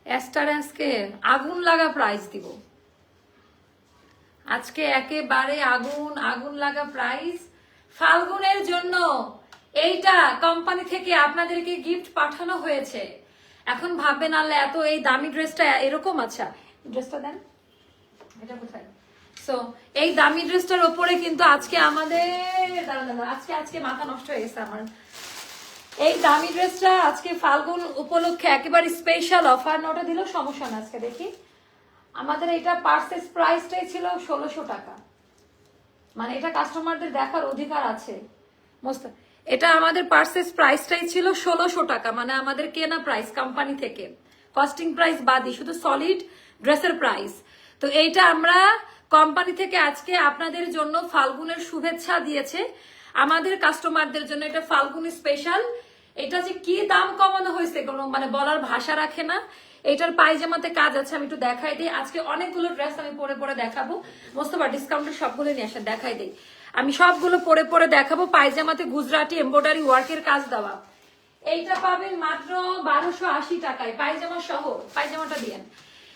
অ্যাস্টারেন্সকে আগুন লাগা প্রাইস দিব আজকে, একেবারে আগুন আগুন লাগা প্রাইস ফাল্গুনের জন্য। এইটা কোম্পানি থেকে আপনাদেরকে গিফট পাঠানো হয়েছে। এখন ভাববেন আল্লাহ এত এই দামি ড্রেসটা এরকম। আচ্ছা ড্রেসটা দেন, এটা কোথায়? সো এই দামি ড্রেসটার ওপরে কিন্তু আজকে আমাদের আজকে মাথা নষ্ট হয়ে গেছে আমার। এই দামি ড্রেসটা আজকে ফাল্গুন উপলক্ষে একেবারে স্পেশাল অফার। নোটা দিল সমস্যা না। আজকে দেখি আমাদের এটা পার্সেস প্রাইসটাই ছিল 1600 টাকা। মানে এটা কাস্টমারদের দেখার অধিকার আছে। এটা আমাদের পার্সেস প্রাইসটাই ছিল 1600 টাকা, মানে আমাদের কেনা প্রাইস কোম্পানি থেকে, কস্টিং প্রাইস বাদই, শুধু সলিড ড্রেসের প্রাইস। তো এইটা আমরা কোম্পানি থেকে আজকে আপনাদের জন্য ফাল্গুনের শুভেচ্ছা দিয়েছে আমাদের কাস্টমারদের জন্য। এটা ফাল্গুনি স্পেশাল। এটা যে কি দাম কমানো হয়েছে কোনো মানে বলার ভাষা রাখে না। এটার পায়জামাতে কাজ আছে, আমি একটু দেখাই দিই। আজকে অনেকগুলো ড্রেস আমি পরে পরে দেখাবো। মোস্তফা ডিসকাউন্টের সবগুলো নিয়ে আসেন, দেখাই দিই। আমি সবগুলো পরে পরে দেখাবো। পায়জামাতে গুজরাটি এমব্রয়ডারি ওয়ার্কের কাজ দেওয়া। এইটা পাবেন মাত্র 1280 টাকায়, পায়জামা সহ। পায়জামাটা দিয়েন।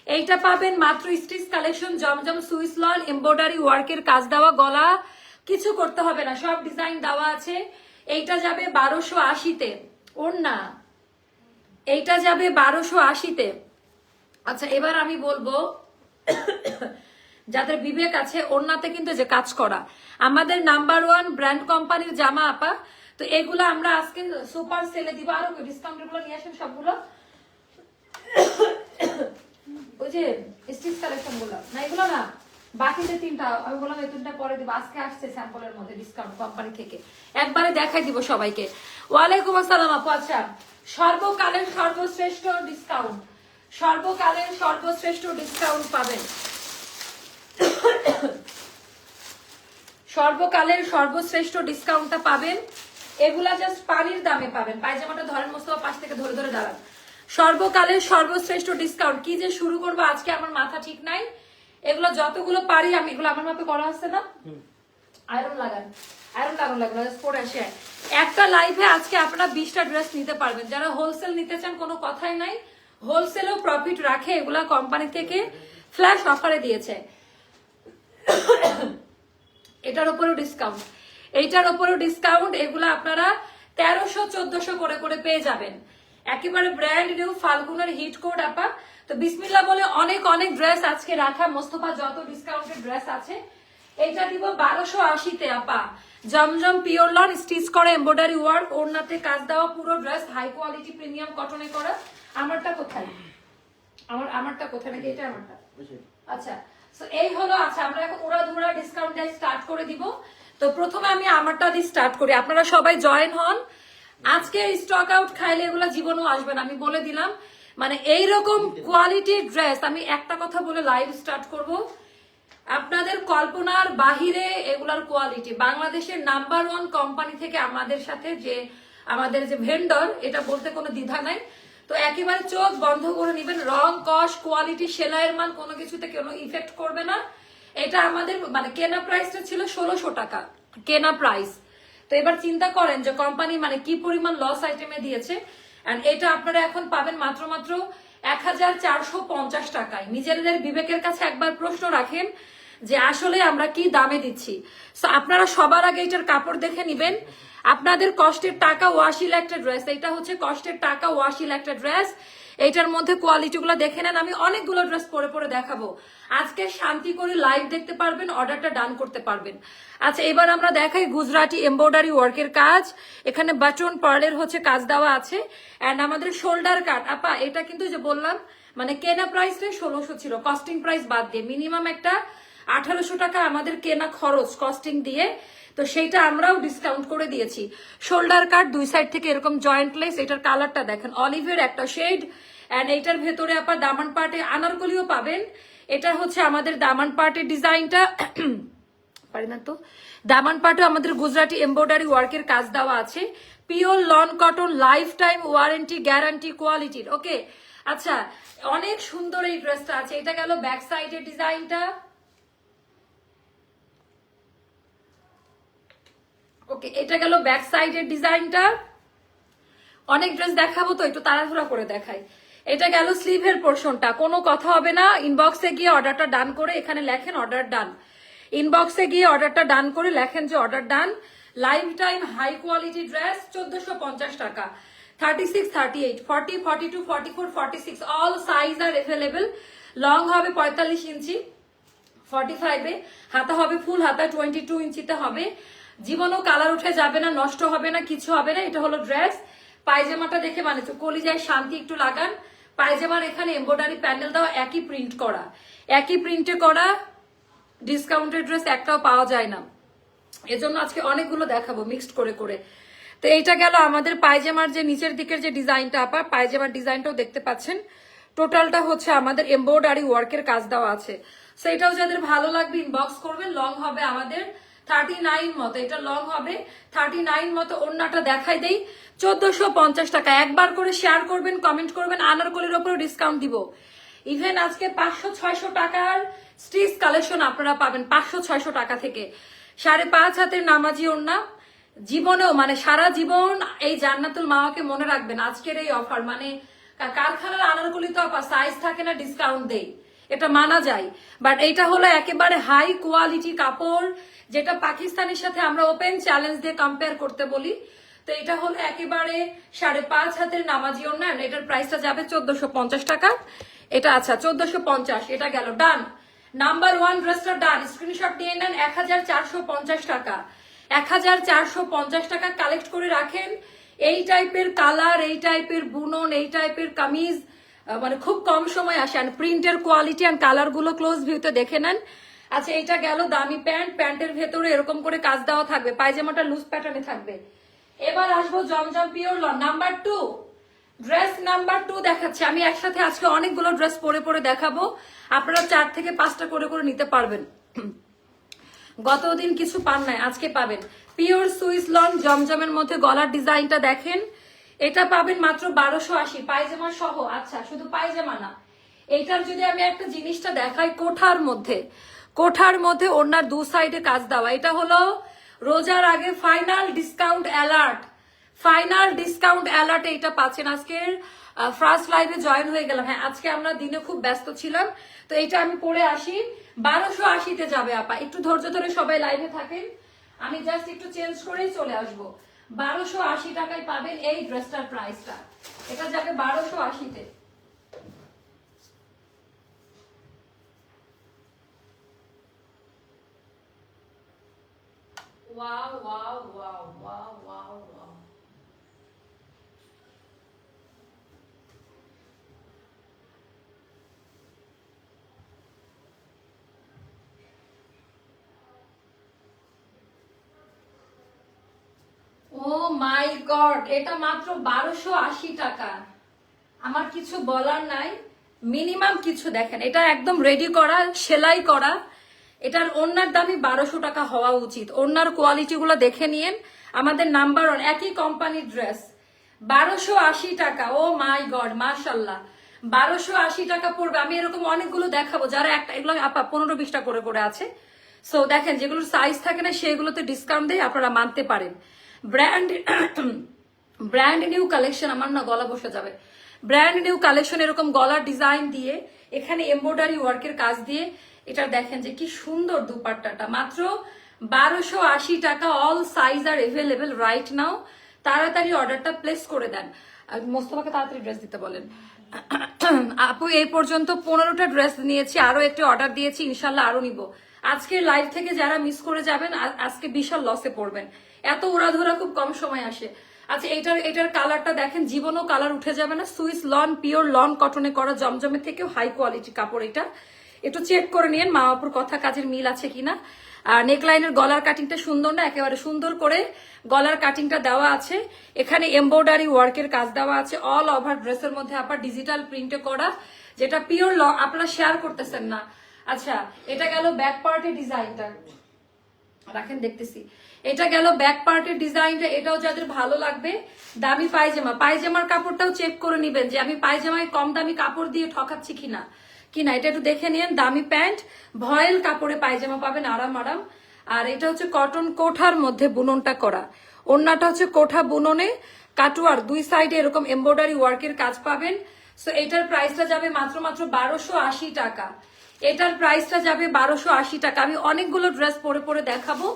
এইটা পাবেন মাত্র স্টিচ কালেকশন, জমজম সুইস লন এমব্রয়ডারি ওয়ার্কের কাজ দেওয়া, গলা কিছু করতে হবে না, সব ডিজাইন দেওয়া আছে। এইটা যাবে 1280-তে। ওড়না এইটা যাবে 1280-তে। আচ্ছা এবার আমি বলবো যাদের বিবেক আছে, ওড়নাতে কিন্তু যে কাজ করা আমাদের নাম্বার 1 ব্র্যান্ড কোম্পানির জামা আপা। তো এগুলো আমরা আজকে সুপার সেলে দিব। আরো ডিসকাউন্টের গুলো নিয়ে আসেন সবগুলো। ওই যে স্টিচ কালেকশন গুলো না, এগুলো না, বাকি যে তিনটা আমি বললাম এই তিনটা পরে দিব। আজকে আসছে স্যাম্পলের মধ্যে ডিসকাউন্ট কোম্পানি থেকে, একবারে দেখাই দিব সবাইকে। ওয়ালাইকুম আসসালাম আপু। আচ্ছা সর্বকালের সর্বশ্রেষ্ঠ ডিসকাউন্ট, সর্বকালের সর্বশ্রেষ্ঠ ডিসকাউন্ট পাবেন। সর্বকালের সর্বশ্রেষ্ঠ ডিসকাউন্টটা পাবেন। এগুলা জাস্ট পানির দামে পাবেন। পায়জামাটা ধরেন মোস্তফা, পাশ থেকে ধরে ধরে দাঁড়ান। সর্বকালের সর্বশ্রেষ্ঠ ডিসকাউন্ট। কি যে শুরু করবো আজকে আমার মাথা ঠিক নাই। এগুলো যতগুলো পারি আমি, এগুলো আমার মাপে করা আছে না, আয়রন লাগান, আয়রন লাগান লাগলো পরে আসে। একটা লাইভে আজকে আপনারা 20টা ড্রেস নিতে পারবেন। যারা হোলসেল নিতে চান কোনো কথাই নাই, হোলসেলও প্রফিট রাখে। এগুলা কোম্পানি থেকে ফ্ল্যাশ অফারে দিয়েছে। এটার উপরেও ডিসকাউন্ট, এইটার উপরেও ডিসকাউন্ট। এগুলা আপনারা 1300-1400 করে করে পেয়ে যাবেন। একেবারে ব্র্যান্ড নিউ ফাল্গুনের হিট কোড আপা। তো বিসমিল্লাহ বলে অনেক অনেক ড্রেস আজকে রাখা। মোস্তফা যত ডিসকাউন্টের ড্রেস আছে এইটা দিব 1280-তে আপা। জমজম পিওর লন স্টিচ করা এমব্রয়ডারি ওয়ার্ক, ওড়নাতে কাজ দেওয়া পুরো ড্রেস, হাই কোয়ালিটি প্রিমিয়াম কটনে করা। আমারটা কোথায়? আমারটা কোথায়? নাকি এটা আমারটা? আচ্ছা সো এই হলো। আচ্ছা আমরা এখন উড়াধুরা ডিসকাউন্ট দিয়ে স্টার্ট করে দিব। তো প্রথমে আমি আমারটা দিয়ে স্টার্ট করি, আপনারা সবাই জয়েন হন। আজকে স্টক আউট খাইলে এগুলা জীবনেও আসবে না, আমি বলে দিলাম। মানে এইরকম কোয়ালিটির ড্রেস, আমি একটা কথা বলে লাইভ স্টার্ট করব, আপনাদের কল্পনার বাহিরে এগুলার কোয়ালিটি। বাংলাদেশের নাম্বার 1 কোম্পানি থেকে আমাদের সাথে যে আমাদের যে ভেন্ডর, এটা বলতে কোনো দ্বিধা নাই। তো একেবারে চোখ বন্ধ করে নিবেন। রং, কস, কোয়ালিটি, সেলাইয়ের মান কোনো কিছুতে কোনো ইফেক্ট করবে না। এটা আমাদের মানে কেনা প্রাইসটা ছিল 1600 টাকা কেনা প্রাইস। তো এবার চিন্তা করেন যে কোম্পানি মানে কি পরিমাণ লস আইটেমে দিয়েছে। এন্ড এটা আপনারা এখন পাবেন মাত্র মাত্র 1450 টাকায়। নিজেদের বিবেকের কাছে একবার প্রশ্ন রাখেন যে আসলে আমরা কি দামে দিচ্ছি। সো আপনারা সবার আগে এটার কাপড় দেখে নিবেন। আপনাদের কষ্টের টাকা ওয়াশিল একটা ড্রেস, এটা হচ্ছে কষ্টের টাকা ওয়াশিল একটা ড্রেস। এইটার মধ্যে কোয়ালিটি গুলো দেখে নেন। আমি অনেকগুলো ড্রেস পরে পরে দেখাবো। আজকে শান্তি করে লাইভ দেখতে পারবেন, অর্ডারটা ডান করতে পারবেন। আচ্ছা এবার আমরা দেখাই গুজরাটি এমব্রয়ডারি ওয়ার্কের কাজ। এখানে বাটন পার্লের হচ্ছে কাজ দেওয়া আছে। এন্ড আমাদের শোল্ডার কাট আপা, এটা কিন্তু যে বললাম মানে কেনা প্রাইসটা 1600 ছিল, কস্টিং প্রাইস বাদ দিয়ে মিনিমাম একটা 1800 টাকা আমাদের কেনা খরচ কস্টিং দিয়ে। তো সেইটা আমরাও ডিসকাউন্ট করে দিয়েছি। শোল্ডার কাট, দুই সাইড থেকে এরকম জয়েন্ট লেস। এটার কালারটা দেখেন অলিভের একটা শেড। এন্ড এইটার ভেতরে আপনার দামান পার্টে আনারকলিও পাবেন। এটা হচ্ছে আমাদের দামান পার্টের ডিজাইনটা, পারি না তো, দামান পার্টে আমাদের গুজরাটি এমব্রয়ডারি ওয়ার্কের কাজ দেওয়া আছে। Pure loan cotton, life time warranty guarantee কোয়ালিটির। ওকে আচ্ছা অনেক সুন্দর এই ড্রেসটা আছে। এটা গেল ব্যাক সাইডের ডিজাইনটা। ওকে এটা গেল ব্যাক সাইডের ডিজাইনটা। অনেক ড্রেস দেখাবো তো একটু তাড়াহুড়া করে দেখাই। এটা গেল স্লিভের পোর্শনটা, কোনো কথা হবে না। ইনবক্সে গিয়ে অর্ডারটা ডান করে এখানে লেখেন অর্ডার ডান, ইনবক্সে গিয়ে অর্ডারটা ডান করে লেখেন যে order done. Lifetime high quality dress 1450 টাকা, 36, 38, 40, 42, 44, 46 অল সাইজ আর অ্যাভেলেবেল। লং হবে 45 ইঞ্চি 45-এ, হাতা হবে ফুল হাতা 22 ইঞ্চিতে হবে। জীবনও কালার উঠে যাবে না, নষ্ট হবে না, কিছু হবে না। এটা হলো ড্রেস। পায়জামাটা দেখে মানে কলিজায় শান্তি একটু লাগান। পায়জামার এখানে এমব্রয়ডারি প্যানেল দেওয়া, একই প্রিন্ট করা, একই প্রিন্টে করা। ডিসকাউন্টেড ড্রেস একটাও পাওয়া যায় না, এজন্য আজকে অনেকগুলো দেখাবো মিক্সড করে করে। তো এইটা গেল আমাদের পায়জামার যে নিচের দিকের যে ডিজাইনটা, আপা পায়জামার ডিজাইনটাও দেখতে পাচ্ছেন। টোটালটা হচ্ছে আমাদের এমব্রয়ডারি ওয়ার্কের কাজ দেওয়া আছে। সো এটাও যাদের ভালো লাগবে ইনবক্স করবেন। লং হবে আমাদের 39 মতো, এটা লং হবে 39 মতো। ওড়নাটা দেখাই দেই 1450 টাকা। একবার করে শেয়ার করবেন, কমেন্ট করবেন, আনারকলির ওপরে ডিসকাউন্ট দিব। ইভেন আজকে 500-600 টাকার স্টিচ কালেকশন আপনারা পাবেন 500-600 টাকা থেকে। 5.5 হাতের নামাজি ওড়না। জীবনেও মানে সারা জীবন এই জান্নাতুল মাওয়াকে মনে রাখবেন। আজকের এই অফার মানে কারখানার আনারকলি তো সাইজ থাকে না, ডিসকাউন্ট দেই, এটা মানা যায়। বাট এটা হলো একেবারে হাই কোয়ালিটি কাপড়, যেটা পাকিস্তানের সাথে আমরা ওপেন চ্যালেঞ্জ দিয়ে কম্পেয়ার করতে বলি। তো এটা হলো একেবারে 5.5 হাতের নামাজি ওড়না। এটার প্রাইসটা যাবে 1450 টাকা। এটা আচ্ছা 1450, এটা গেল ডান। নাম্বার 1 ড্রেসটা ডান, স্ক্রিনশট নিয়ে নেন। 1450 টাকা, 1450 টাকা কালেক্ট করে রাখেন। এই টাইপের কালার, এই টাইপের বুনন, এই টাইপের কামিজ মানে খুব কম সময় আসে। আর প্রিন্টের কোয়ালিটি আর কালার গুলো ক্লোজ ভিউতে দেখে নেন। আচ্ছা এটা গেল দামি প্যান্ট, প্যান্টের ভেতরে এরকম করে কাজ দেওয়া থাকবে, পায়জামাটা লুজ প্যাটার্নে থাকবে। এবার আসবো Zamzam pure lawn number 2 dress. Number 2 দেখাচ্ছে আমি একসাথে আজকে অনেকগুলো ড্রেস পরে পরে দেখাবো। আপনারা 4 থেকে 5টা করে করে নিতে পারবেন। গতদিন কিছু পান নাই, আজকে পাবেন। পিওর সুইস লন জমজমের মধ্যে গলার ডিজাইনটা দেখেন। এটা পাবেন মাত্র 1280 পায়জামা সহ। আচ্ছা শুধু পায়জামা না, এইটার যদি আমি একটা জিনিসটা দেখাই, কোঠার মধ্যে ওনার 2 সাইডে কাজ দেওয়া। এটা হলো রোজার আগে final discount alert, final discount alert. এটা পাচ্ছেন আজকের ফার্স্ট লাইভে জয়েন হয়ে গেলাম। হ্যাঁ আজকে আমরা দিনে খুব ব্যস্ত ছিলাম, তো এটা আমি পরে আসি। 1280-তে যাবে আপা, একটু ধৈর্য ধরে সবাই লাইভে থাকেন, আমি জাস্ট একটু চেঞ্জ করেই চলে আসবো। 1280 টাকায় পাবেন এই ড্রেসটার প্রাইসটা। এটা যাবে 1280-তে। Wow wow wow wow wow wow. Oh my God, এটা মাত্র 1280 টাকা। আমার কিছু বলার নাই, মিনিমাম কিছু দেখেন। এটা একদম রেডি করা, সেলাই করা। এটার ওড়নার দামই 1200 টাকা হওয়া উচিত। ওড়নার কোয়ালিটি গুলো দেখে নিয়েন। আমাদের নাম্বার 1 একই কোম্পানির ড্রেস 1280 টাকা। ও মাই গড, মাশাল্লাহ 1280 টাকা পড়বে। আমি এরকম অনেকগুলো দেখাবো যারা একটা, এগুলো আপা 15-20টা করে করে আছে। সো দেখেন যেগুলোর সাইজ থাকে না সেগুলোতে ডিসকাউন্ট দিয়ে আপনারা মানতে পারেন। ব্র্যান্ড নিউ কালেকশন, আমার না গলা বসে যাবে। ব্র্যান্ড নিউ কালেকশন, এরকম গলার ডিজাইন দিয়ে এখানে এমব্রয়ডারি ওয়ার্কের কাজ দিয়ে। এটা দেখেন যে কি সুন্দর দুপাট্টাটা, মাত্র 1280 টাকা। অল সাইজ আর এভেলেবেল রাইট নাও। তাড়াতাড়ি অর্ডারটা প্লেস করে দেন। মোস্তফাকে তাড়াতাড়ি ড্রেস দিতে বলেন। আপু এই পর্যন্ত 15টা ড্রেস নিয়েছি, আরো একটি অর্ডার দিয়েছি, ইনশাল্লাহ আরো নিব। আজকের লাইভ থেকে যারা মিস করে যাবেন আজকে বিশাল লসে পড়বেন, এত উড়াধুরা খুব কম সময় আসে। আচ্ছা এটার কালারটা দেখেন, জীবনও কালার উঠে যাবে না। সুইস লন, পিওর লন কটনে করা, জমজমের থেকেও হাই কোয়ালিটি কাপড়। এটা একটু চেক করে নিন মাওয়াপুর কথা কাজের মিল আছে কিনা। আর নেকলাইনের গলার কাটিংটা সুন্দর না, একেবারে সুন্দর করে গলার কাটিংটা দেওয়া আছে। এখানে এমব্রয়ডারি ওয়ার্কের কাজ দেওয়া আছে। অল ওভার ড্রেসের মধ্যে আপনার ডিজিটাল প্রিন্টে করা, যেটা পিওর ল আপনারা শেয়ার করতেছেন না। আচ্ছা এটা গেল ব্যাক পার্টের ডিজাইনটা, রাখেন দেখতেছি। এটা গেল ব্যাক পার্টের ডিজাইনটা। এটাও যাদের ভালো লাগবে, দামি পায়জামা, পায়জামার কাপড়টাও চেক করে নিবেন যে আমি পায়জামায় কম দামি কাপড় দিয়ে ঠকাচ্ছি কিনা। এটা একটু দেখে নিন। দামি প্যান্ট, ভয়েল কাপড়ে পায়জামা পাবেন আরাম আরাম। আর এটা হচ্ছে কটন কোঠার মধ্যে বুননটা করা। ওড়নাটা হচ্ছে কোঠা বুননে কাটুয়ার, 2 সাইডে এরকম এমব্রয়ডারি ওয়ার্কের কাজ পাবেন। সো এটার প্রাইসটা যাবে মাত্র 1280 টাকা। এটার প্রাইসটা যাবে 1280 টাকা। আমি অনেকগুলো ড্রেস পরে পরে দেখাবো,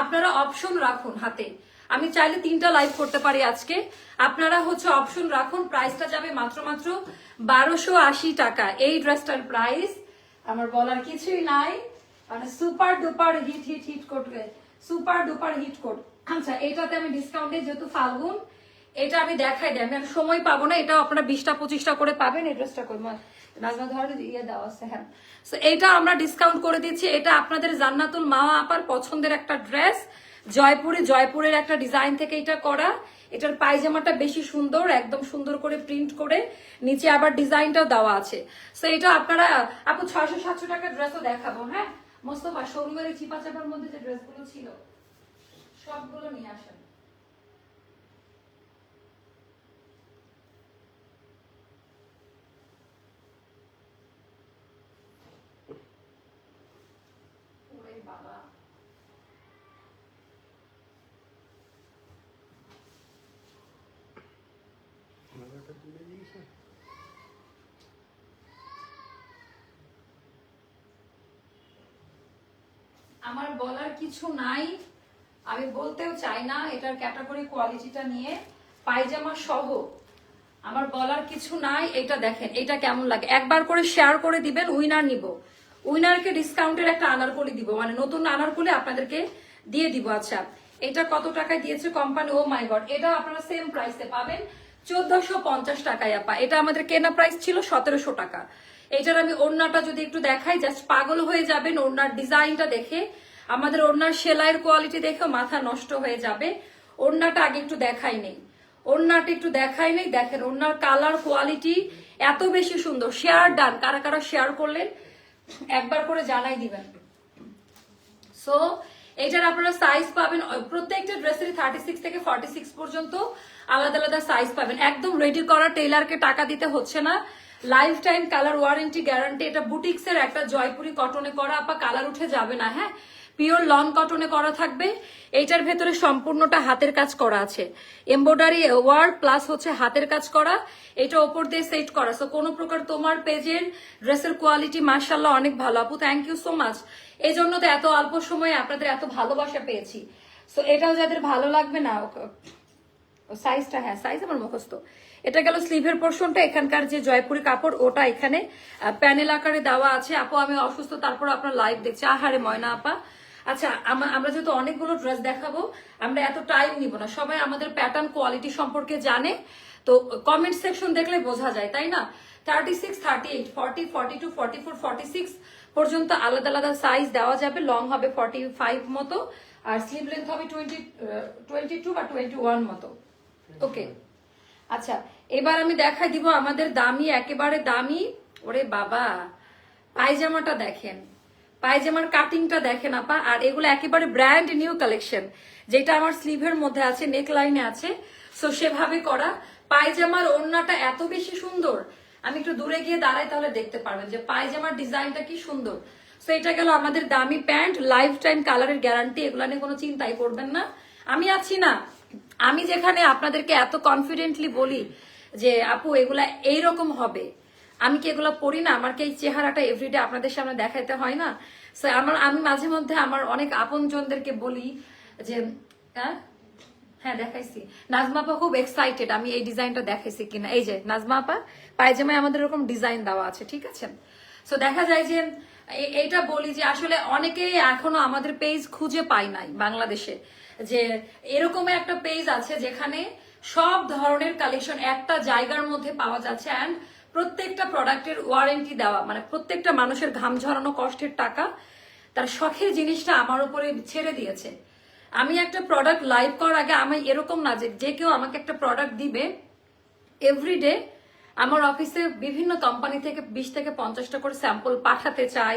আপনারা অপশন রাখুন হাতে। আমি চাইলে 3টা লাইভ করতে পারি আজকে, আপনারা হচ্ছে অপশন রাখুন। প্রাইসটা যাবে মাত্র 1280 টাকা। এই ড্রেসটার প্রাইস আমার বলার কিছুই নাই, মানে super duper hit hit hit করবে, সুপার ডুপার হিট কোড। আচ্ছা, এটাতে আমি ডিসকাউন্টে যেহেতু ফাল্গুন, এটা আমি দেখাই দিই, আমি সময় পাবো না, এটা আপনারা 20টা 25টা করে পাবেন। এই ড্রেসটা কই নাজমা ধরে ইয়ে দেওয়া আছে, হ্যাঁ। সো এইটা আমরা ডিসকাউন্ট করে দিচ্ছি। এটা আপনাদের জান্নাতুল মাওয়া আপার পছন্দের একটা ড্রেস, জয়পুরের একটা ডিজাইন থেকে এটা করা। এটার পায়জামাটা বেশি সুন্দর, একদম সুন্দর করে প্রিন্ট করে, নিচে আবার ডিজাইনটাও দেওয়া আছে। সো এটা আপনারা আপু 600-700 টাকার ড্রেসও দেখাবো, হ্যাঁ। মোস্তফা শোরুমের চিপা চাপার মধ্যে যে ড্রেসগুলো ছিল সবগুলো নিয়ে আসেন। বাবা আমার বলার কিছু নাই, আমি বলতেও চাই না। এটার ক্যাটাগরি কোয়ালিটিটা নিয়ে পায়জামা সহ আমার বলার কিছু নাই। এটা দেখেন এটা কেমন লাগে, একবার করে শেয়ার করে দিবেন। উইনার নিব, উইনারকে ডিসকাউন্টের একটা আনারকলি দিব, মানে নতুন আনারকলি আপনাদেরকে দিয়ে দিব। আচ্ছা, এটা কত টাকায় দিয়েছে কোম্পানি? ও মাই গড, এটা আপনারা সেম প্রাইসে পাবেন 1450 টাকায় আপা। এটা আমাদের কেনা প্রাইস ছিল 1700 টাকা। এটার আমি ওড়নাটা যদি একটু দেখাই, জাস্ট পাগল হয়ে যাবেন ওড়নার ডিজাইনটা দেখে, আমাদের ওড়নার সেলাইয়ের কোয়ালিটি দেখে মাথা নষ্ট হয়ে যাবে। ওড়নাটা আগে একটু দেখাই নেই, ওড়নাটা একটু দেখাই নেই। দেখেন ওড়নার কালার কোয়ালিটি এত বেশি সুন্দর। শেয়ার ডান, কারা কারা শেয়ার করলেন একবার করে জানাই দিবেন। সো এটার আপনারা সাইজ পাবেন, প্রত্যেকটা ড্রেসের 36 থেকে 46 পর্যন্ত আলাদা আলাদা সাইজ পাবেন। একদম রেডি করা, টেইলারকে টাকা দিতে হচ্ছে না, life time colour warranty guarantee. এটা বুটিক্স এর একটা জয়পুরি কটনে করা আপা, কালার উঠে যাবে না, হ্যাঁ। পিওর লন কটনে করা থাকবে। এইটার ভেতরে সম্পূর্ণটা হাতের কাজ করা আছে, এমব্রয়ডারি ওয়ার্ক প্লাস হচ্ছে হাতের কাজ করা। এটা ওপর দিয়ে সেট করা। সো কোনো প্রকার তোমার পেজের ড্রেসের কোয়ালিটি মাশাআল্লাহ অনেক ভালো আপু, থ্যাংক ইউ সো মাচ। এই জন্য তো এত অল্প সময়ে আপনাদের এত ভালোবাসা পেয়েছি। সো এটাও যাদের ভালো লাগবে না, সাইজটা, হ্যাঁ সাইজ আমার মুখস্থ। এটা গেল স্লিভের পোর্শনটা, এখানকার যে জয়পুরি কাপড় ওটা এখানে প্যানেল আকারে দেওয়া আছে। আপু আমি অসুস্থ, তারপর আপনার লাইভ দেখছি, আহারে ময়না আপা। আচ্ছা, আমরা যেহেতু অনেকগুলো ড্রেস দেখাবো, আমরা এত টাইম নিব না। সবাই আমাদের প্যাটার্ন কোয়ালিটি সম্পর্কে জানে, তো কমেন্ট সেকশন দেখলে বোঝা যায়, তাই না? 36, 38, 40, 42, 44, 46 পর্যন্ত আলাদা আলাদা সাইজ দেওয়া যাবে। লং হবে 45 মতো, আর স্লিভ লেন্থ হবে 22 বা 21 মতো। ওকে, আচ্ছা এবার আমি দেখাই দিব আমাদের দামি, একেবারে দামি। ওরে বাবা, পায়জামাটা দেখেন, পায়জামার কাটিংটা দেখেন আপা। আর এগুলো একেবারে ব্র্যান্ড নিউ কালেকশন, যেটা আমার স্লিভের মধ্যে আছে, নেক লাইনে আছে। সো সেভাবে করা পায়জামার ওড়নাটা এত বেশি সুন্দর, আমি একটু দূরে গিয়ে দাঁড়াই তাহলে দেখতে পারবেন যে পায়জামার ডিজাইনটা কি সুন্দর। সো এটা গেল আমাদের দামি প্যান্ট, লাইফ টাইম কালারের গ্যারান্টি, এগুলো নিয়ে কোনো চিন্তাই করবেন না। আমি আছি না, আমি যেখানে আপনাদেরকে এত কনফিডেন্টলি বলি যে আপু এগুলা এইরকম হবে, আমি কি এগুলো পড়ি না? আমার কি এই চেহারাটা এভরিডে আপনাদের সামনে দেখাইতে হয় না? সো আমি মাঝে মধ্যে আমার অনেক আপনজনদেরকে বলি যে হ্যাঁ দেখাইছি। নাজমা আপা খুব এক্সাইটেড আমি এই ডিজাইনটা দেখাইছি কিনা। এই যে নাজমা আপা পায়জামায় আমাদের এরকম ডিজাইন দেওয়া আছে, ঠিক আছে? সো দেখা যায় যে এইটা বলি যে আসলে অনেকেই এখনো আমাদের পেজ খুঁজে পায় নাই বাংলাদেশে, যে এরকম একটা পেজ আছে যেখানে সব ধরনের কালেকশন একটা জায়গার মধ্যে পাওয়া যাচ্ছে, অ্যান্ড প্রত্যেকটা প্রোডাক্টের ওয়ারেন্টি দেওয়া, মানে প্রত্যেকটা মানুষের ঘাম ঝরানো কষ্টের টাকা তার শখের জিনিসটা আমার উপরে ছেড়ে দিয়েছে। আমি একটা প্রোডাক্ট লাইভ করার আগে আমি এরকম না যে কেউ আমাকে একটা প্রোডাক্ট দিবে এভরিডে। আমার অফিসে বিভিন্ন কোম্পানি থেকে 20 থেকে 50টা করে স্যাম্পল পাঠাতে চাই,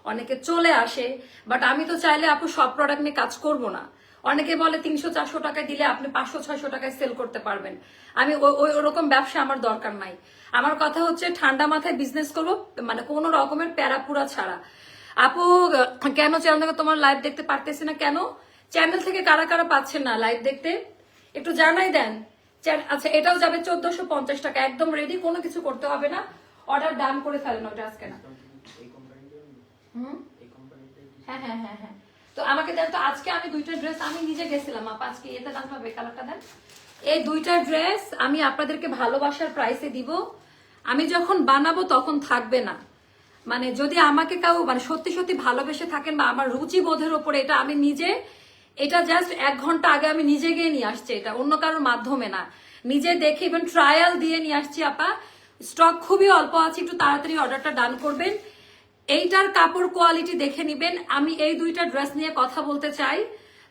অনেকে চলে আসে, বাট আমি তো চাইলে আপু সব প্রোডাক্ট নিয়ে কাজ করব না। অনেকে বলে 300-400 টাকায় দিলে আপনি 500-600 টাকায় সেল করতে পারবেন। আমি ওরকম ব্যবসা আমার দরকার নাই। আমার কথা হচ্ছে ঠান্ডা মাথায় বিজনেস করবো, মানে কোনো রকমের প্যারাপুরা ছাড়া। আপু কেন চ্যানেল থেকে তোমার লাইভ দেখতে পারতেছি না কেন? চ্যানেল থেকে কারা কারা পাচ্ছেন না লাইভ দেখতে একটু জানাই দেন। আচ্ছা এটাও যাবে 1450 টাকা, একদম রেডি, কোনো কিছু করতে হবে না, অর্ডার ডান করে ফেলেন ওটা আজকে না। হ্যাঁ হ্যাঁ হ্যাঁ হ্যাঁ, তো আমাকে দেন তো আজকে, আমি দুইটা ড্রেস আমি নিজে গেছিলাম আপা আজকে, এতে দাম পাবে, কালারটা দেন। এই দুইটা ড্রেস আমি আপনাদেরকে ভালোবাসার প্রাইসে দিব, আমি যখন বানাবো তখন থাকবে না, মানে যদি আমাকে কেউ মানে সত্যি সত্যি ভালোবেসে থাকেন বা আমার রুচি বোধের ওপরে, এটা আমি নিজে, এটা জাস্ট 1 ঘন্টা আগে আমি নিজে গিয়ে নিয়ে আসছি, এটা অন্য কারোর মাধ্যমে না, নিজে দেখে ইভেন ট্রায়াল দিয়ে নিয়ে আসছি আপা। স্টক খুবই অল্প আছে, একটু তাড়াতাড়ি অর্ডারটা ডান করবেন। এইটার কাপড় কোয়ালিটি দেখে নিবেন। আমি এই দুইটা ড্রেস নিয়ে কথা বলতে চাই,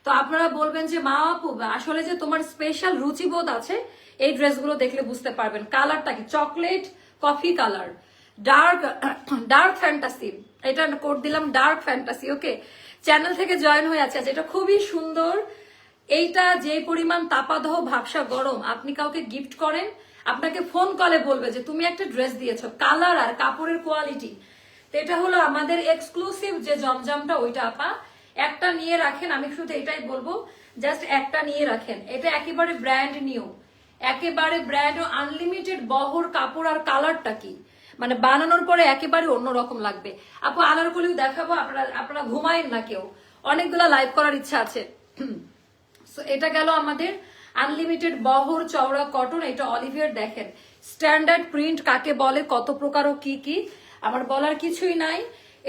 তো আপনারা বলবেন যে মা আপু আসলে যে তোমার স্পেশাল রুচিবোধ আছে, এই ড্রেসগুলো দেখলে বুঝতে পারবেন। কালারটা কি chocolate coffee colour, dark fantasy, এটা কোড দিলাম ডার্ক ফ্যান্টাসি। ওকে, চ্যানেল থেকে জয়েন হয়ে আছে, এটা খুবই সুন্দর। এইটা যে পরিমাণ তাপাদহ ভাবসা গরম, আপনি কাউকে গিফট করেন, আপনাকে ফোন কলে বলবে যে তুমি একটা ড্রেস দিয়েছো, কালার আর কাপড়ের কোয়ালিটি। তো এটা হলো আমাদের এক্সক্লুসিভ যে জমজমটা, ওইটা আপা একটা নিয়ে রাখেন, আমি শুধু এটাই বলবো, জাস্ট একটা নিয়ে রাখেন। এটা একেবারে ব্র্যান্ড নিউ, একেবারে ব্র্যান্ড, আনলিমিটেড বহর কাপড়, আর কালারটা কি মানে বানানোর পরে একেবারে অন্যরকম লাগবে। আপু আনারকলিও দেখাবো, আপনারা ঘুমায়েন না কেউ, অনেকগুলা লাইভ করার ইচ্ছা আছে। সো এটা গেল আমাদের আনলিমিটেড বহর চওড়া কটন, এটা অলিভিয়ার। দেখেন স্ট্যান্ডার্ড প্রিন্ট কাকে বলে, কত প্রকার ও কি কি, আমার বলার কিছুই নাই।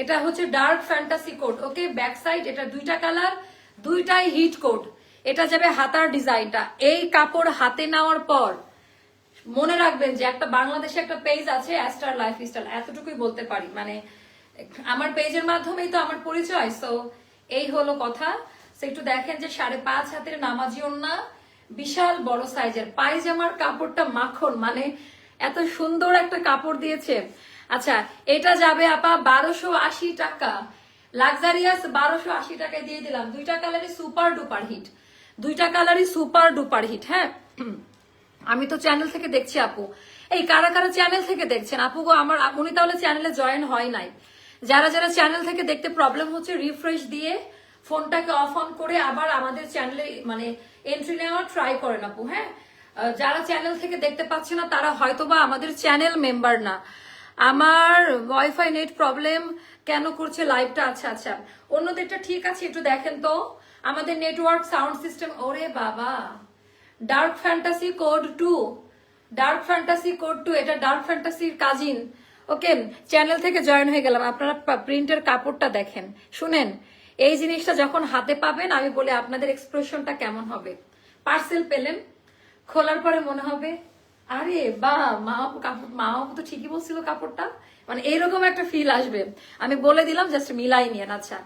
এটা হচ্ছে ডার্ক ফ্যান্টাসি কোড। ওকে, ব্যাক সাইড, এটা দুইটা কালার, দুইটাই হিট কোড। এটা যাবে হাতার ডিজাইনটা। এই কাপড় হাতে নেওয়ার পর মনে রাখবেন যে একটা বাংলাদেশে একটা পেজ আছে অ্যাস্টার লাইফস্টাইল, এতটুকুই বলতে পারি, মানে আমার পেজের মাধ্যমেই তো আমার পরিচয়। সো এই হলো কথা। সো একটু দেখেন যে 5.5 হাতের নামাজি ওন্না, বিশাল বড় সাইজের, পায়জামার কাপড়টা মাখন, মানে এত সুন্দর একটা কাপড় দিয়েছে। আচ্ছা এটা যাবে আপা 1280 টাকা, লাক্সারিয়াস 1280 টাকায় দিয়ে দিলাম। দুইটা কালারই সুপার ডুপার হিট, দুইটা কালারই সুপার ডুপার হিট। হ্যাঁ আমি তো চ্যানেল থেকে দেখছি আপু, এই কারা কারা চ্যানেল থেকে দেখছেন আপু গো, আমার উনি তাহলে চ্যানেলে জয়েন হয় নাই। যারা যারা চ্যানেল থেকে দেখতে প্রবলেম হচ্ছে, রিফ্রেশ দিয়ে ফোনটাকে অফ অন করে আবার আমাদের চ্যানেলে মানে এন্ট্রি নেওয়ার ট্রাই করেন আপু। হ্যাঁ, যারা চ্যানেল থেকে দেখতে পাচ্ছে না তারা হয়তোবা আমাদের চ্যানেল মেম্বার না। আমার ওয়াইফাই নেট প্রবলেম কেন করছে লাইভটা? আচ্ছা আচ্ছা, অন্যদেরটা ঠিক আছে, একটু দেখেন তো আমাদের নেটওয়ার্ক সাউন্ড সিস্টেম। ওরে বাবা, dark fantasy code 2, dark fantasy code 2, এটা ডার্ক ফ্যান্টাসির কাজিন। ওকে, চ্যানেল থেকে জয়েন হয়ে গেলাম। আপনারা প্রিন্টের কাপড়টা দেখেন, শুনেন, এই জিনিসটা যখন হাতে পাবেন আমি বলি আপনাদের এক্সপ্রেশনটা কেমন হবে। পার্সেল পেলেন, খোলার পরে মনে হবে আরে বা মা কাপড়, মা তো ঠিকই বলছিল কাপড়টা, মানে এইরকম একটা ফিল আসবে। আমি বলে দিলাম, জাস্ট মিলাই নিয়েন। আচ্ছা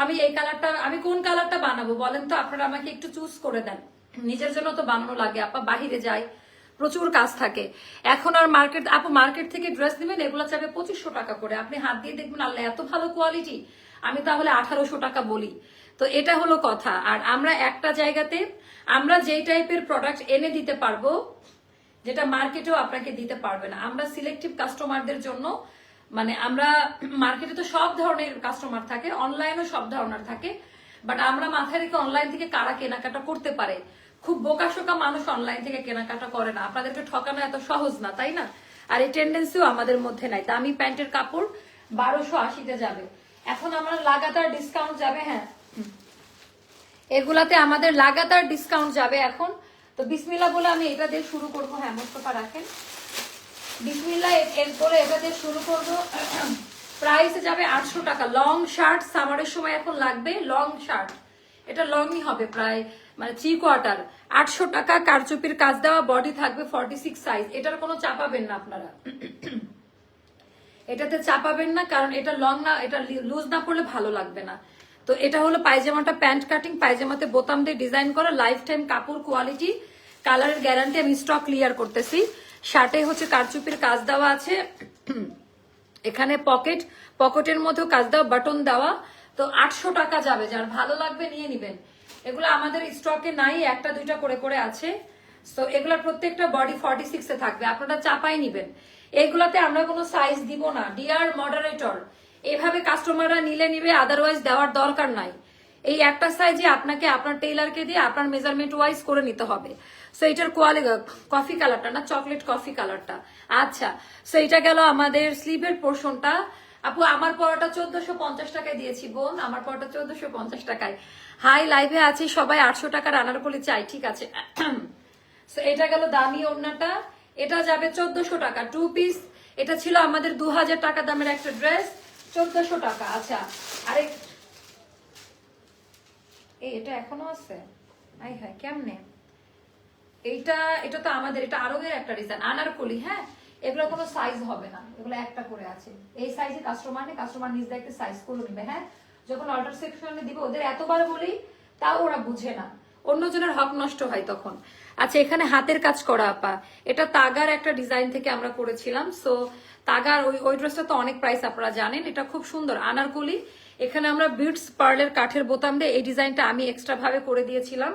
আমি এই কালারটা, আমি কোন কালারটা বানাবো বলেন তো, আপনারা আমাকে একটু চুজ করে দেন। নিজের জন্য তো বানানো লাগে আপা, বাহিরে যাই, প্রচুর কাজ থাকে। এখন আর মার্কেট, আপু মার্কেট থেকে ড্রেস নেবেন, এগুলো চাবে 2500 টাকা করে, আপনি হাত দিয়ে দেখবেন আল্লাহ এত ভালো কোয়ালিটি, আমি তাহলে 1800 টাকা বলি। তো এটা হলো কথা। আর আমরা একটা জায়গাতে আমরা যেই টাইপের প্রোডাক্ট এনে দিতে পারবো, যেটা মার্কেটেও আপনাকে দিতে পারবে না, আমরা সিলেক্টিভ কাস্টমারদের জন্য, মানে আমরা মার্কেটে তো সব ধরনের কাস্টমার থাকে, অনলাইনেও সব ধরনের থাকে, বাট আমরা মাথায় রেখে অনলাইন থেকে কারা কেনাকাটা করতে পারে, খুব বোকাশোকা মানুষ অনলাইন থেকে কেনাকাটা করে না, আপনাদেরকে ঠকানো এত সহজ না, তাই না? আর এই টেন্ডেন্সিও আমাদের মধ্যে নাই। দামি প্যান্টের কাপড় 1280-তে যাবে। এখন আমরা লাগাতার ডিসকাউন্ট যাবে। হ্যাঁ, এগুলাতে আমাদের লাগাতার ডিসকাউন্ট যাবে এখন। তো বিসমিল্লাহ বলে আমি এটা দিয়ে শুরু করবো। হ্যাঁ মোস্তফা রাখেন, বিসমিল্লাহ এরপরে এটা দিয়ে শুরু করবো। প্রাইসে যাবে 800 টাকা। লং শার্ট সামারের সময় এখন লাগবে, লং শার্ট, এটা লংই হবে প্রায় মানে 3/4, 800 টাকা। কারচুপির কাজ দেওয়া, বডি থাকবে 46 সাইজ। এটার কোনো চাপাবেন না আপনারা, এটাতে চাপাবেন না, কারণ এটা লং না, এটা লুজ না পড়লে ভালো লাগবে না। তো এটা হলো পায়জামাটা, প্যান্ট কাটিং, পায়জামাতে বোতাম দিয়ে ডিজাইন করা, লাইফ টাইম কাপড় কোয়ালিটি, কালারের গ্যারান্টি। আমি স্টক ক্লিয়ার করতেছি। শার্টে হচ্ছে কারচুপির কাজ দেওয়া আছে, এখানে পকেটের মধ্যেও কাজ দেওয়া, বাটন দেওয়া। তো 800 টাকা যাবে, যার ভালো লাগবে নিয়ে নিবেন। এগুলো আমাদের স্টকে নাই, একটা দুইটা করে করে আছে। তো এগুলোর প্রত্যেকটা বডি 46-এ থাকবে, আপনারা চাপাই নিবেন। এগুলাতে আমরা কোনো সাইজ দিব না, ডিয়ার মডারেটর। এভাবে কাস্টমাররা নিলে নিবে, আদারওয়াইজ দেওয়ার দরকার নাই। এই একটা সাইজে আপনাকে আপনার টেইলারকে দিয়ে আপনার মেজারমেন্ট ওয়াইজ করে নিতে হবে। সো এটার কোয়ালিটি কফি কালারটা না, চকলেট কফি কালারটা। আচ্ছা, সো এটা গেল আমাদের স্লিভের পোর্শনটা। আপু আমার পরোটা 1450 টাকায় দিয়েছি বোন, আমার পরোটা 1450 টাকায়। হাই, লাইভে আছি সবাই, 800 টাকার আনারকলি চাই, ঠিক আছে। সো এটা গেল দামি ওড়নাটা, এটা যাবে 1400 টাকা 2 পিস। এটা ছিল আমাদের 2000 টাকা দামের একটা ড্রেস, 1400 টাকা। আচ্ছা, আরেক এটা এখনো আছে, আই হাই কেমনে এটা তো আমাদের, এটা আরো একটা ডিজাইন আনারকলি। হ্যাঁ, এগুলো কোনো সাইজ হবে না, এগুলো একটা করে আছে, এই সাইজে কাস্টমার নেই, কাস্টমার নিজ দেখতে সাইজ করে নিবে। হ্যাঁ, যখন অর্ডার সেকশনে দিবে ওদের এতবার বলি, তাও ওরা বুঝে না, অন্যজনের হক নষ্ট হয় তখন। আচ্ছা, এখানে হাতের কাজ করা আপা, এটা তাগার একটা ডিজাইন থেকে আমরা করেছিলাম। সো তাগার ওই ড্রেসটা তো অনেক প্রাইস আপনারা জানেন, এটা খুব সুন্দর আনারকলি। এখানে আমরা বিটস পার্লের কাঠের বোতাম দিয়ে এই ডিজাইনটা আমি এক্সট্রা ভাবে করে দিয়েছিলাম,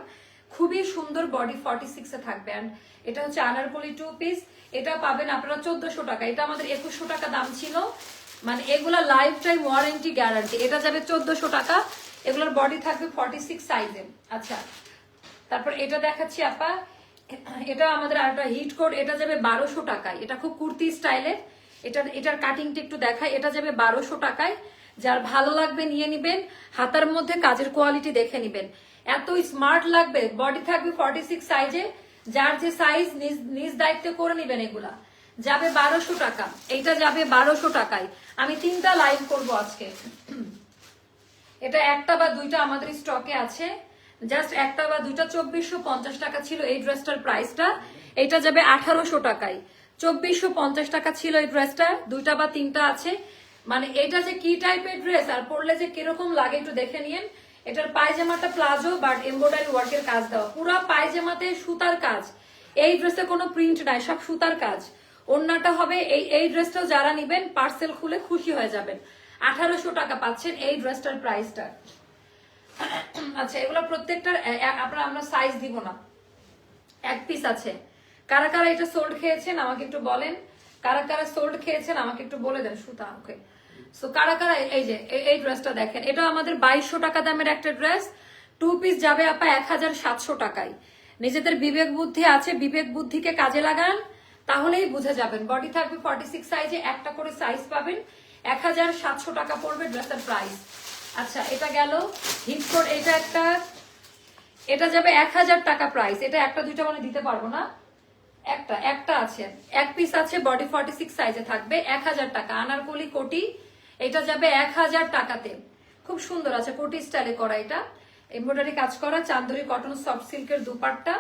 খুবই সুন্দর, বডি 46 এ থাকবে। এন্ড এটা হচ্ছে আনারকলি 2 পিস, এটা পাবেন আপনারা 1400 টাকা, এটা আমাদের 2100 টাকা দাম ছিল। মানে এগুলা লাইফ টাইম ওয়ারেন্টি গ্যারান্টি, এটা যাবে 1400 টাকা, এগুলোর বডি থাকবে 46 সাইজে। আচ্ছা, তারপর এটা দেখাচ্ছি আপা, এটা আমাদের আরেকটা হিট কোড, এটা যাবে 1200 টাকায়, এটা খুব কুর্তি স্টাইলের। এটার কাটিংটা একটু দেখাই, এটা যাবে 1200 টাকায়। যার ভালো লাগবে নিয়ে নিবেন, হাতার মধ্যে কাজের কোয়ালিটি দেখে নিবেন, এত স্মার্ট লাগবে। বডি থাকবে 46 সাইজে, যার যে সাইজ নিজ দায়িত্বে করে নিবেন। এগুলা যাবে 1200 টাকা, এইটা যাবে 1200 টাকায়। আমি 3টা লাইভ করব আজকে, এটা একটা বা দুইটা আমাদের স্টকে আছে, জাস্ট একটা বা দুইটা। 2450 টাকা ছিল এই ড্রেসটার প্রাইসটা, এটা যাবে 1800 টাকায়। 2450 টাকা ছিল এই ড্রেসটা, দুইটা বা তিনটা আছে। মানে এটা যে কি টাইপের ড্রেস আর পরলে যে কিরকম লাগে একটু দেখে নিন। এটার পায়জামাটা প্লাজো বাট এমব্রয়ডারি ওয়ার্কের কাজ দেওয়া, পুরো পায়জামাতে সুতার কাজ। এই ড্রেসে কোনো প্রিন্ট নাই, সব সুতার কাজ। ওড়নাটা হবে এই ড্রেসটাও যারা নিবেন পার্সেল খুলে খুশি হয়ে যাবেন। 1800 টাকা পাচ্ছেন এই ড্রেসটার প্রাইসটা। আচ্ছা, এগুলো প্রত্যেকটার আমরা সাইজ দিব না, এক পিস আছে। কারা কারা এটা সোল্ড খেয়েছেন আমাকে একটু বলেন, কারা কারা সোল্ড খেয়েছেন আমাকে একটু বলে দেন। সুতা, ওকে। সো কারা কারা এই যে এই ড্রেসটা দেখেন, এটা আমাদের 2200 টাকা দামের একটা ড্রেস, 2 পিস যাবে আপা 1700 টাকায়। নিজেদের বিবেক বুদ্ধি আছে, বিবেক বুদ্ধিকে কাজে লাগান, তাহলেই বুঝে যাবেন। বডি থাকবে 46 সাইজে, একটা করে সাইজ পাবেন, 1700 টাকা পড়বে ড্রেসের প্রাইস। আচ্ছা, এটা গেল হিট কোড, এটা একটা, এটা যাবে 1000 টাকা প্রাইস। এটা একটা দুইটা মানে দিতে পারবো না, একটা আছে, এক পিস আছে, বডি 46 সাইজে থাকবে, 1000 টাকা। আনারকলি কোটি, এটা যাবে 1000 টাকাতে। খুব সুন্দর আছে, কোটি স্টাইলে করা, এটা এমব্রয়ডারি কাজ করা, চান্দরি কটন সফট সিল্কের দুপাট্টা।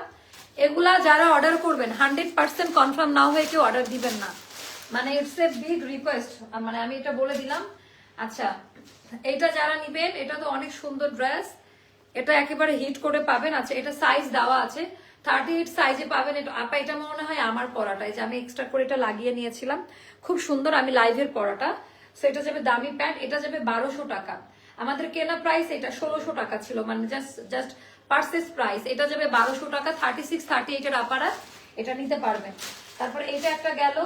এগুলা যারা অর্ডার করবেন 100% কনফার্ম না হয়ে কেউ অর্ডার দিবেন না, মানে ইটস এ বিগ রিকোয়েস্ট, মানে আমি এটা বলে দিলাম। আচ্ছা, এটা যারা নিবেন, এটা তো অনেক সুন্দর ড্রেস, এটা একেবারে হিট করে পাবেন। আচ্ছা, এটা সাইজ দেওয়া আছে 38 সাইজে পাবেন। এটা আপা, এটা মনে হয় আমার পরাটাই, যে আমি এক্সট্রা করে এটা লাগিয়ে নিয়েছিলাম, খুব সুন্দর, আমি লাইভের পরাটা। সো এটা যাবে দামি প্যান্ট, এটা যাবে 1200 টাকা। আমাদের কেনা প্রাইস এটা 1600 টাকা ছিল, মানে জাস্ট পার্সেস প্রাইস। এটা যাবে 1200 টাকা, 36 38 এর আপারা এটা নিতে পারবেন। তারপর এইটা একটা গেল,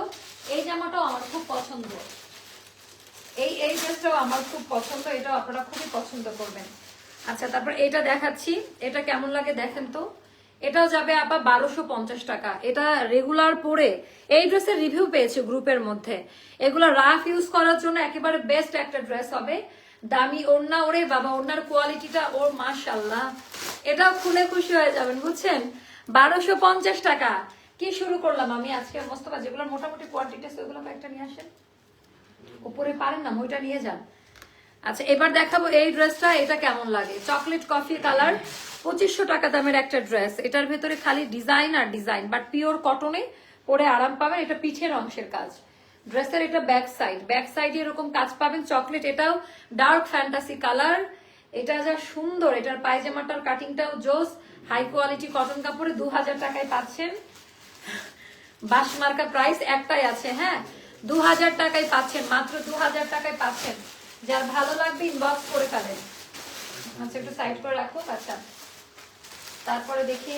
এই জামাটাও আমার খুব পছন্দ, এই ড্রেসটাও আমার খুব পছন্দ, এটাও আপনারা খুবই পছন্দ করবেন। আচ্ছা, তারপর এটা দেখাচ্ছি, এটা কেমন লাগে দেখেন তো। এটাও যাবে আপা 1250 টাকা। এটা রেগুলার পরে এই ড্রেসের রিভিউ পেয়েছে গ্রুপের মধ্যে, এগুলো রাফ ইউজ করার জন্য একেবারে বেস্ট একটা ড্রেস হবে। দামি ওড়না, ওরে বাবা, ওড়নার কোয়ালিটিটা ওর মাশাআল্লাহ, এটাও খুলে খুশি হয়ে যাবেন, বুঝছেন। 1250 টাকা। কি শুরু করলাম আমি আজকে, মোস্তফা যেগুলো মোটামুটি কোয়ান্টিটি আছে ওগুলো একটা নিয়ে আসেন, উপরে পারেন না ওইটা নিয়ে যান। আচ্ছা, এবার দেখাবো এই ড্রেসটা, এটা কেমন লাগে। চকলেট কফি কালার, 2500 টাকা দামের একটা ড্রেস। এটার ভেতরে খালি ডিজাইন আর ডিজাইন, বাট পিওর কটনে পরে আরাম পাবেন। এটা পিঠের অংশের কাজ ড্রেসের, এটা ব্যাক সাইডে এরকম কাজ পাবেন। চকলেট, এটাও ডার্ক ফ্যান্টাসি কালার, এটা যা সুন্দর। এটার পায়জামাটার কাটিংটাও জোস, হাই কোয়ালিটি কটন কাপড়ে 2000 টাকায় পাচ্ছেন। বাসমার্কা প্রাইস একটাই আছে, হ্যাঁ, 2000 টাকায় পাচ্ছেন, মাত্র 2000 টাকায় পাচ্ছেন। যার ভালো লাগবে ইনবক্স করে ফেলেন। আচ্ছা, একটু সাইড করে রাখো। আচ্ছা, তারপরে দেখি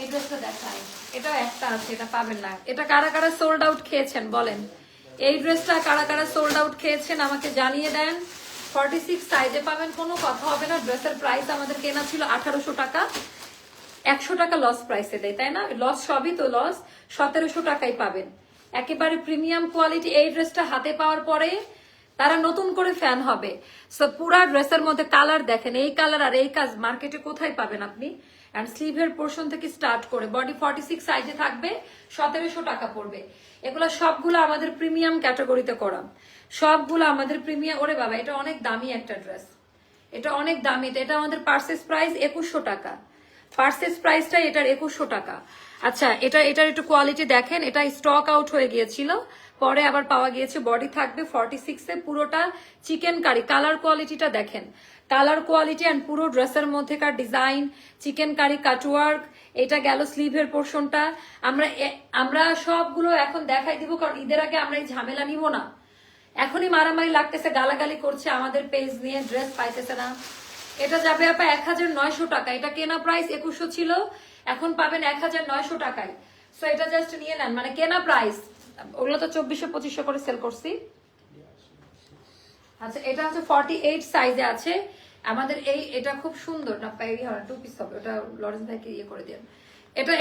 এই ড্রেসটা দেখাই, এটাও একটা আছে, এটা পাবেন না। এটা কারা কারা সোল্ড আউট খেয়েছেন বলেন, এই ড্রেসটা কারা কারা সোল্ড আউট খেয়েছেন আমাকে জানিয়ে দেন। 46 সাইজে পাবেন, কোনো কথা হবে না। ড্রেসের প্রাইস আমাদের কেনা ছিল 1800 টাকা, 100 টাকা লস প্রাইসে দেয়, তাই না? লস সবই তো লস, 1700 টাকায় পাবেন একেবারে প্রিমিয়াম কোয়ালিটি। এই ড্রেসটা হাতে পাওয়ার পরে তারা নতুন করে ফ্যান হবে। সো পুরা ড্রেসের মধ্যে কালার দেখেন, এই কালার আর এই কাজ মার্কেটে কোথায় পাবেন আপনি? এন্ড স্লিভের পোর্শন থেকে স্টার্ট করে বডি 46 সাইজে থাকবে, 1700 টাকা পড়বে। এগুলো সবগুলো আমাদের প্রিমিয়াম ক্যাটাগরিতে করা, সবগুলো আমাদের প্রিমিয়াম। ওরে বাবা, এটা অনেক দামি একটা ড্রেস, এটা অনেক দামি। এটা আমাদের পার্সেস প্রাইস 2100 টাকা, পার্সেস প্রাইসটা এটার 2100 টাকা। আচ্ছা, এটার একটু কোয়ালিটি দেখেন, এটা স্টক আউট হয়ে গিয়েছিল, পরে আবার পাওয়া গিয়েছে। বডি থাকবে 46-এ, পুরোটা চিকেন কারি। কালার কোয়ালিটিটা দেখেন, কালার কোয়ালিটি অ্যান্ড পুরো ড্রেসের মধ্যেকার ডিজাইন চিকেন কারি কাটওয়ার্ক। এটা গেল স্লিভের পোর্শনটা। আমরা সবগুলো এখন দেখাই দিব, কারণ ঈদের আগে আমরা এই ঝামেলা নিব না। এখনই মারামারি লাগতেছে, গালাগালি করছে আমাদের পেজ নিয়ে, ড্রেস পাইতেছে না। এটা যাবে আপা 1900 টাকা। এটা কেনা প্রাইস 2100 ছিল, এখন পাবেন 1900 টাকায়। সো এটা জাস্ট নিয়ে নেন, মানে কেনা প্রাইস। ওগুলো তো 2400-2500 করে সেল করছি। আচ্ছা, এটা হচ্ছে 48 সাইজে আছে আমাদের। এটা খুব সুন্দর না, টু পিস হবে। ওটা লরেন্স ভাইকে ইয়ে করে দেন।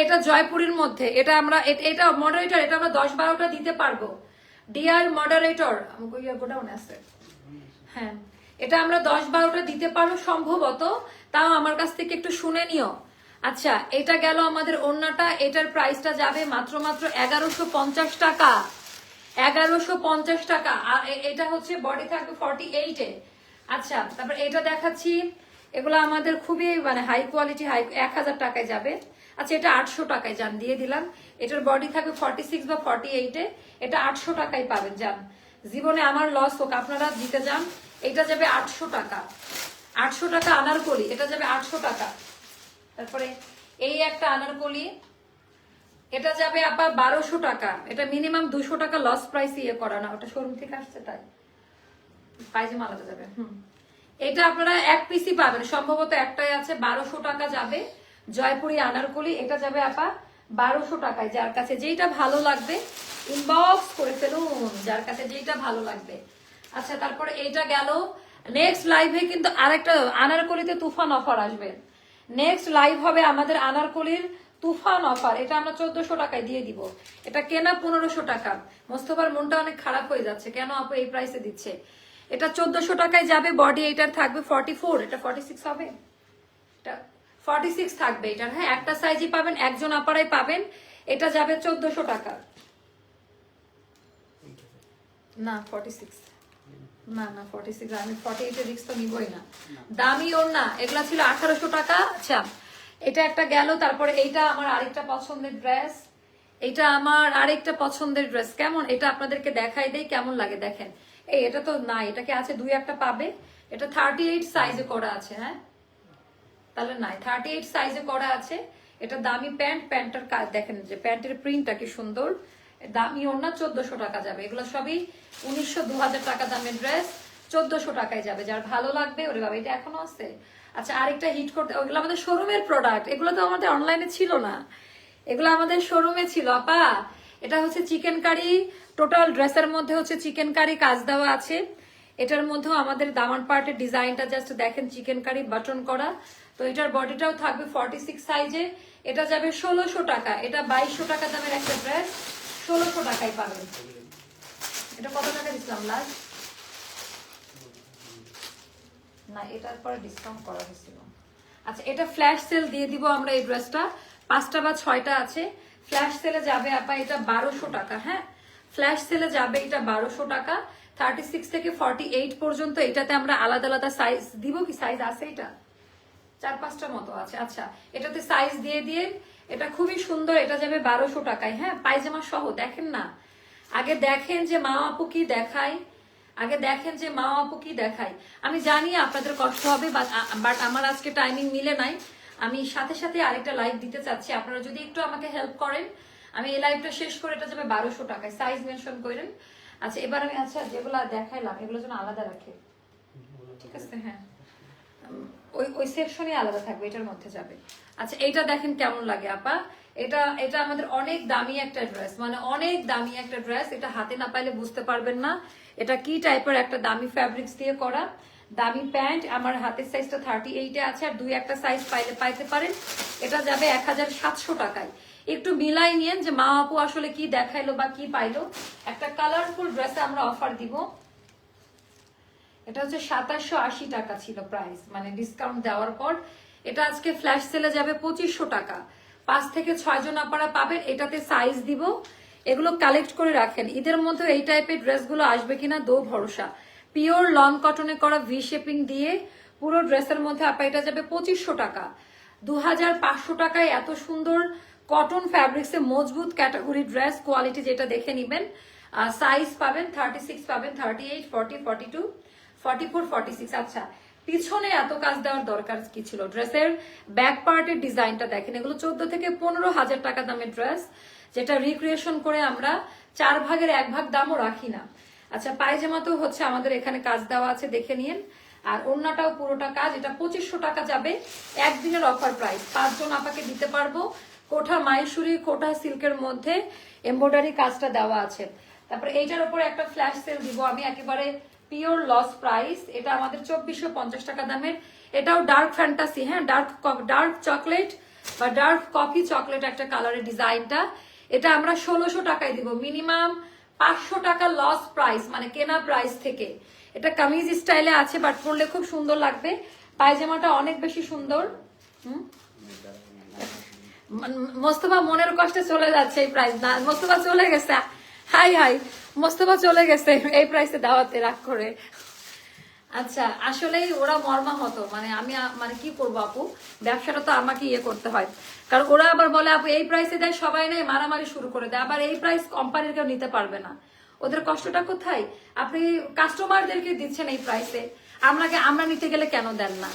এটা জয়পুরের মধ্যে। এটা আমরা এটা মডারেটর, এটা আমরা 10-12টা দিতে পারবো। ডিআর মডারেটর গোডাউন আছে। হ্যাঁ, এটা আমরা 10-12টা দিতে পারো সম্ভবত, তাও আমার কাছ থেকে একটু শুনে নিও। আচ্ছা, এটা গেল আমাদের ওড়নাটা। এটার প্রাইসটা যাবে মাত্র 1150 টাকা, 1150 টাকা। আর এটা হচ্ছে বডি থাকবে 48-এ। আচ্ছা, তারপর এটা দেখাচ্ছি, এগুলো আমাদের খুবই মানে হাই কোয়ালিটি, 1000 টাকায় যাবে। আচ্ছা, এটা 800 টাকায় যান, দিয়ে দিলাম। এটার বডি থাকবে 46 বা 48-এ, এটা 800 টাকায় পাবেন। যান, জীবনে আমার লস হোক, আপনারা দিতে যান। এটা যাবে 800 টাকা, 800 টাকা আনারকলি, এটা যাবে 800 টাকা। তারপরে এই একটা আনারকলি, এটা যাবে আপা 1200 টাকা। এটা মিনিমাম 200 টাকা লস প্রাইস ইয়ে করা না, ওটা শোরুম থেকে আসছে তাই। পায়জামা আলাদা যাবে। এটা আপনারা এক পিসই পাবেন, সম্ভবত একটাই আছে। 1200 টাকা যাবে জয়পুরি আনারকলি। এটা যাবে আপা 1200 টাকায়। যার কাছে যেইটা ভালো লাগবে ইনবক্স করে ফেলুন, যার কাছে যেইটা ভালো লাগবে। আচ্ছা, তারপরে এইটা গেল। নেক্সট লাইভে কিন্তু আরেকটা আনারকলিতে তুফান অফার আসবে। নেক্সট লাইভ হবে আমাদের আনারকলির তুফান অফার। এটা আমরা 1400 টাকায় দিয়ে দিব। এটা কেনা 1500 টাকা। মোস্তফার মনটা অনেক খারাপ হয়ে যাচ্ছে, কেন আপু এই প্রাইসে দিচ্ছে। এটা 1400 টাকায় যাবে। বডি এটার থাকবে 44, এটা 46 হবে, এটা 46 থাকবে এটার। হ্যাঁ, একটা সাইজই পাবেন, একজন আপারাই পাবেন। এটা যাবে 1400 টাকা। না 46 না, 46 আমি 48-এর রিস্ক তো নিবই না, দামি ওর না। এগুলা ছিল 1800 টাকা। আচ্ছা, এটা একটা গেল। তারপরে এইটা আমার আরেকটা পছন্দের ড্রেস, এটা আমার আরেকটা পছন্দের ড্রেস। কেমন এটা আপনাদেরকে দেখাই দেই, কেমন লাগে দেখেন। এটা তো নাই, এটাকে আছে 2-1টা পাবে। এটা 38 সাইজে করা আছে। হ্যাঁ, তাহলে নাই, 38 সাইজে করা আছে। এটা দামি প্যান্ট, প্যান্টের কাজ দেখেন, যে প্যান্টের প্রিন্টটা কি সুন্দর। দামি ওড়না 1400 টাকা যাবে। এগুলো সবই 1900-2000 টাকা দামের ড্রেস, 1400 টাকায় যাবে। যার ভালো লাগবে। ওরে বাবা, এটা এখনো আছে। আচ্ছা, আরেকটা হিট করতে, ওগুলো আমাদের শোরুমের প্রোডাক্ট, এগুলো তো আমাদের অনলাইনে ছিল না, এগুলো আমাদের শোরুমে ছিল আপা। এটা হচ্ছে চিকেন কারি, টোটাল ড্রেসের মধ্যে হচ্ছে চিকেন কারি কাজ দেওয়া আছে। এটার মধ্যেও আমাদের দামান পার্টের ডিজাইনটা জাস্ট দেখেন, চিকেন কারি বাটন করা। তো এটার বডিটাও থাকবে 46 সাইজে। এটা যাবে 1600 টাকা। এটা 2200 টাকা দামের একটা ড্রেস, 1600 টাকায় পাবেন। এটা কত টাকা দিচ্ছিলাম লাস্ট? না, এটার পরে ডিসকাউন্ট করা হয়েছিল। আচ্ছা, এটা ফ্ল্যাশ সেল দিয়ে দিব আমরা। এই ড্রেসটা 5টা বা 6টা আছে। ফ্ল্যাশ সেলে যাবে আপা এটা 1200 টাকা। হ্যাঁ, ফ্ল্যাশ সেলে যাবে এটা 1200 টাকা। 36 থেকে 48 পর্যন্ত। এটাতে আমরা আলাদা আলাদা সাইজ দিব। কি সাইজ আছে? এটা 4-5টা মতো আছে। আচ্ছা, এটাতে সাইজ দিয়ে দিয়ে। এটা খুবই সুন্দর, এটা যাবে 1200 টাকায়। হ্যাঁ, পায়জামা সহ। দেখেন না, আগে দেখেন যে মা আপু কি দেখায়, আগে দেখেন যে মা আপু কি দেখায়। আমি জানি আপনাদের কষ্ট হবে, বাট আমার আজকে টাইমিং মিলে নাই। আমি সাথে সাথে আরেকটা লাইভ দিতে চাচ্ছি, আপনারা যদি একটু আমাকে হেল্প করেন। আমি এই লাইভটা শেষ করে এটা যাবে 1200 টাকায়। সাইজ মেনশন করেন। আচ্ছা, এবার আমি যেগুলো দেখাইলাম এগুলো যেন আলাদা রাখে, ঠিক আছে? হ্যাঁ, ওই সেকশনে আলাদা থাকবে, এটার মধ্যে যাবে। আচ্ছা, এইটা দেখেন কেমন লাগে আপা। এটা আমাদের অনেক দামি একটা ড্রেস, মানে অনেক দামি একটা ড্রেস। এটা হাতে না পাইলে বুঝতে পারবেন না এটা কি টাইপের একটা দামি ফ্যাব্রিক্স দিয়ে করা। দামি প্যান্ট, আমার হাতের সাইজটা 38 আছে, আর 2 একটা সাইজ পাইলে পাইতে পারেন। এটা যাবে 1700 টাকায়। একটু মিলাই নিয়েন যে মা আপু আসলে কি দেখাইলো বা কি পাইলো। একটা কালারফুল ড্রেসে আমরা অফার দিব। এটা হচ্ছে 2780 টাকা ছিল প্রাইস, মানে ডিসকাউন্ট দেওয়ার পর। এটা আজকে ফ্ল্যাশ সেলে যাবে 2500 টাকা। 5 থেকে 6 জন আপনারা পাবেন। এটাতে সাইজ দিব। এগুলো কালেক্ট করে রাখেন, ঈদের মধ্যে এই টাইপের ড্রেসগুলো আসবে কিনা দো ভরসা। পিওর লং কটনে করা ভি শেপিং দিয়ে পুরো ড্রেসের মধ্যে আপা এটা যাবে 2500 টাকা। 2500 টাকায় এত সুন্দর কটন ফ্যাব্রিক্সে মজবুত ক্যাটাগরি ড্রেস, কোয়ালিটি যেটা দেখে নিবেন। সাইজ পাবেন 36 পাবেন, 38, 40, 42, 44, 46। আচ্ছা, পিছনে এত কাজ দেওয়ার দরকার কি ছিল? ড্রেসের ব্যাক পার্টের ডিজাইনটা দেখেন। এগুলো 14 থেকে 15,000 টাকা দামের ড্রেস, যেটা রিক্রিয়েশন করে আমরা 4 ভাগের 1 ভাগ দামও রাখি না। আচ্ছা, পায়জামাতেও হচ্ছে আমাদের এখানে কাজ দেওয়া আছে, দেখে নিন। আর ওড়নাটাও পুরোটা কাজ। এটা 2500 টাকা যাবে, একদিনের অফার প্রাইস। 5 জন আপাকে দিতে পারবো। কোঠা মাইসুরি, কোঠা সিল্কের মধ্যে এমব্রয়ডারি কাজটা দেওয়া আছে। তারপরে এইটার উপরে একটা ফ্ল্যাশ সেল দিব আমি, একেবারে পিওর লস প্রাইস। এটা আমাদের 2450 টাকা দামের। এটাও ডার্ক ফ্যান্টাসি, হ্যাঁ, ডার্ক চকলেট বা ডার্ক কফি চকলেট একটা কালারের ডিজাইনটা। এটা আমরা 1600 টাকায় দিব, মিনিমাম 500 টাকা লস প্রাইস, মানে কেনা প্রাইস থেকে। এটা কামিজ স্টাইলে আছে, বাট পরলে খুব সুন্দর লাগবে। পায়জামাটা অনেক বেশি সুন্দর। মোস্তফা মনের কষ্টে চলে যাচ্ছে এই প্রাইস না, মোস্তফা চলে গেছে। হাই হাই, মোস্তফা চলে গেছে এই প্রাইসে দাওয়াতে রাগ করে। আচ্ছা, আসলেই ওরা মর্মাহত, মানে আমি মানে কি করবো আপু, ব্যবসাটা তো আমাকে ইয়ে করতে হয়। কারণ ওরা আবার বলে আপু এই প্রাইসে দেয়, সবাই নেই, মারামারি শুরু করে দেয়। আবার এই প্রাইস কোম্পানির কেউ নিতে পারবে না। ওদের কষ্টটা কোথায়? আপনি কাস্টমারদেরকে দিচ্ছেন এই প্রাইসে, আমরা নিতে গেলে কেন দেন না?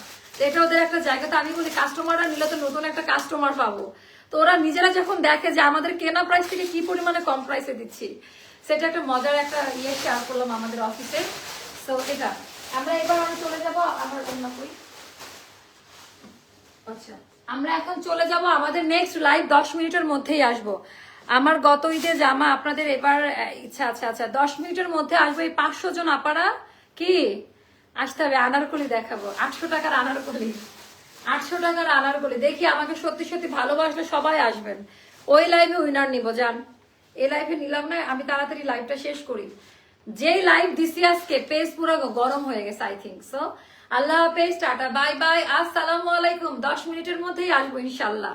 এটা ওদের একটা জায়গা। তো আমি বলি কাস্টমাররা নিলে তো নতুন একটা কাস্টমার পাবো। তো ওরা নিজেরা যখন দেখে যে আমাদের কেনা প্রাইস থেকে কি পরিমাণে কম প্রাইসে দিচ্ছি, সেটা একটা মজার একটা ইয়ে শেয়ার করলাম আমাদের অফিসে। তো এটা আমরা এবার চলে যাব আমার অন্য কই। আচ্ছা, আমরা এখন চলে যাব আমাদের নেক্সট লাইভ। 10 মিনিটের মধ্যেই আসবো। আমার গত ঈদে জামা আপনাদের এবার ইচ্ছা আছে। আচ্ছা, 10 মিনিটের মধ্যে আসবে। এই 500 জন আপারা কি আসতে হবে, আনারকলি দেখাবো। 800 টাকার আনারকলি, 800 টাকার আনারকলি। দেখি আমাকে সত্যি সত্যি ভালোবাসলে সবাই আসবেন। ওই লাইভে উইনার নিব জান। এই লাইভে নিলাম না, আমি তাড়াতাড়ি লাইভটা শেষ করি। যেই লাইভ দিছি আজকে পেজ পুরো গরম হয়ে গেছে আই থিঙ্ক সো। আল্লাহ হাফেজ, টাটা, বাই বাই, আসসালামু আলাইকুম। 10 মিনিটের মধ্যেই আসবো ইনশাল্লাহ।